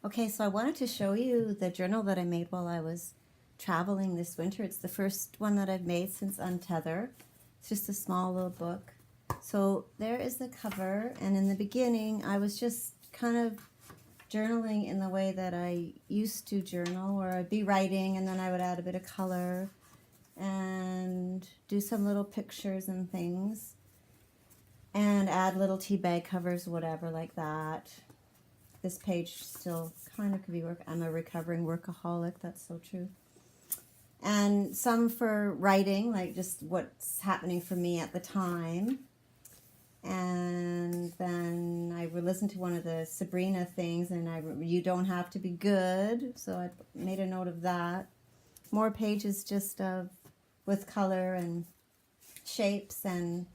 Okay, so I wanted to show you the journal that I made while I was traveling this winter. It's the first one that I've made since Untether. It's just a small little book. So there is the cover, and in the beginning I was just kind of journaling in the way that I used to journal, where I'd be writing and then I would add a bit of color and do some little pictures and things and add little tea bag covers, whatever, like that. This page still kind of could be work. I'm a recovering workaholic. That's so true. And some for writing, like just what's happening for me at the time. And then I would listen to one of the Sabrina things, and you don't have to be good. So I made a note of that. More pages just of with color and shapes, and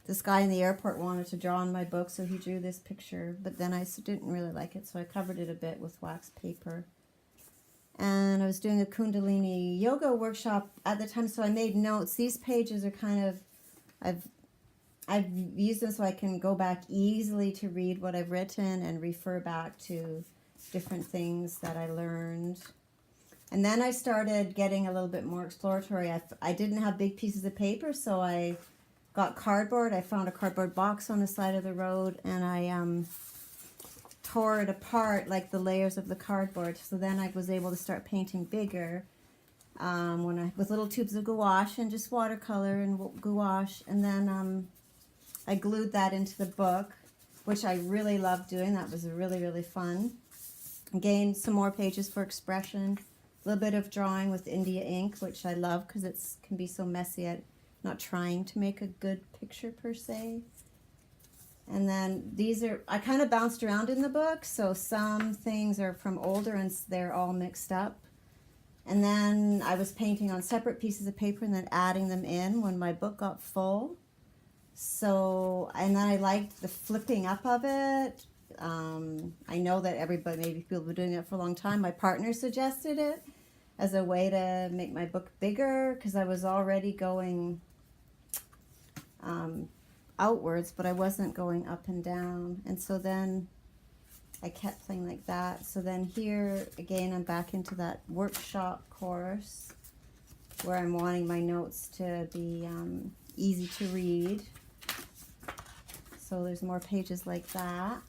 this guy in the airport wanted to draw on my book, so he drew this picture, but then I didn't really like it, so I covered it a bit with wax paper. And I was doing a Kundalini yoga workshop at the time, so I made notes. These pages are kind of, I've used them so I can go back easily to read what I've written and refer back to different things that I learned. And then I started getting a little bit more exploratory. I didn't have big pieces of paper, so I got cardboard. I found a cardboard box on the side of the road, and I tore it apart, like the layers of the cardboard. So then I was able to start painting bigger with little tubes of gouache and just watercolor and gouache. And then I glued that into the book, which I really loved doing. That was really, really fun. Again, some more pages for expression. A little bit of drawing with India ink, which I love because it can be so messy. Not trying to make a good picture per se. And then these are, I kind of bounced around in the book, so some things are from older and they're all mixed up. And then I was painting on separate pieces of paper and then adding them in when my book got full. So, and then I liked the flipping up of it. I know that everybody, maybe people have been doing it for a long time. My partner suggested it as a way to make my book bigger because I was already going outwards, but I wasn't going up and down. And so then I kept playing like that. So then here again, I'm back into that workshop course where I'm wanting my notes to be easy to read. So there's more pages like that.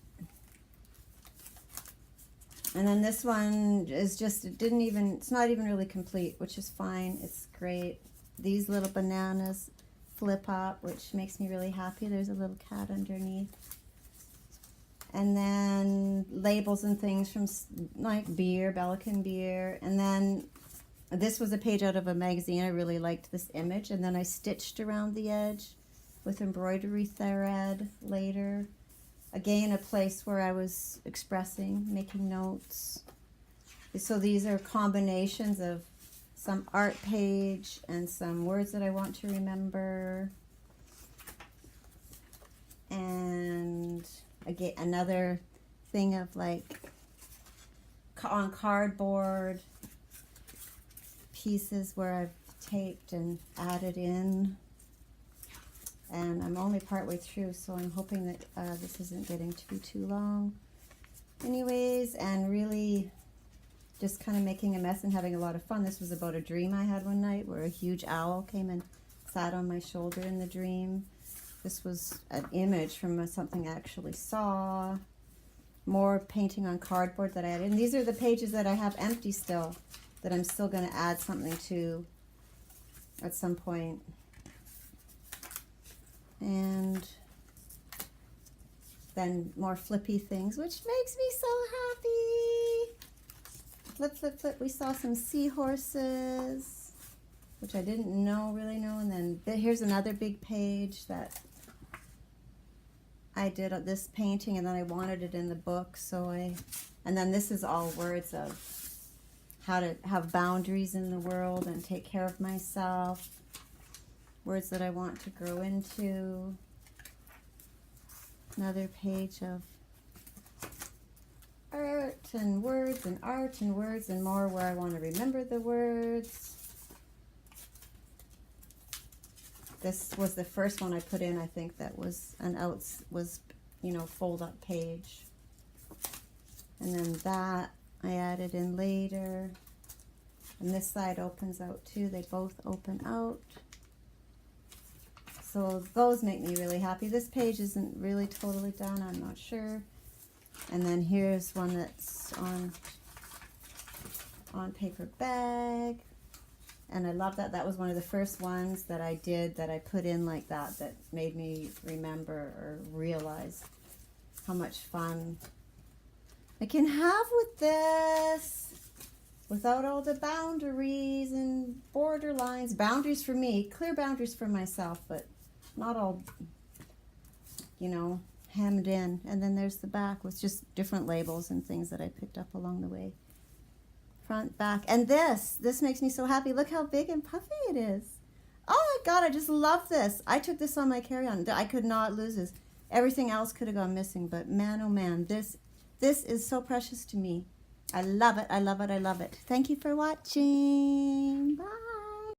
And then this one is just, it's not even really complete, which is fine. It's great. These little bananas flip up, which makes me really happy. There's a little cat underneath. And then labels and things from like beer, Belgian beer. And then this was a page out of a magazine. I really liked this image. And then I stitched around the edge with embroidery thread later. Again, a place where I was expressing, making notes. So these are combinations of some art page and some words that I want to remember. And again, another thing of like on cardboard pieces where I've taped and added in. And I'm only partway through, so I'm hoping that this isn't getting to be too long. Anyways, and really just kind of making a mess and having a lot of fun. This was about a dream I had one night where a huge owl came and sat on my shoulder in the dream. This was an image from something I actually saw. More painting on cardboard that I added. And these are the pages that I have empty still, that I'm still going to add something to at some point. And then more flippy things, which makes me so happy. Flip, flip, flip. We saw some seahorses, which I didn't really know. And then here's another big page that I did this painting, and then I wanted it in the book. And then this is all words of how to have boundaries in the world and take care of myself. Words that I want to grow into. Another page of art and words and art and words and more where I want to remember the words. This was the first one I put in, I think, that was fold up page. And then that I added in later. And this side opens out too. They both open out. So those make me really happy. This page isn't really totally done. I'm not sure. And then here's one that's on paper bag. And I love that. That was one of the first ones that I did that I put in like that, that made me remember or realize how much fun I can have with this without all the boundaries and border lines. Boundaries for me, clear boundaries for myself, but not all, you know, hemmed in. And then there's the back with just different labels and things that I picked up along the way. Front, back, and this makes me so happy. Look how big and puffy it is. Oh my God, I just love this. I took this on my carry-on. I could not lose this. Everything else could have gone missing, but man, oh man, this is so precious to me. I love it, I love it, I love it. Thank you for watching. Bye.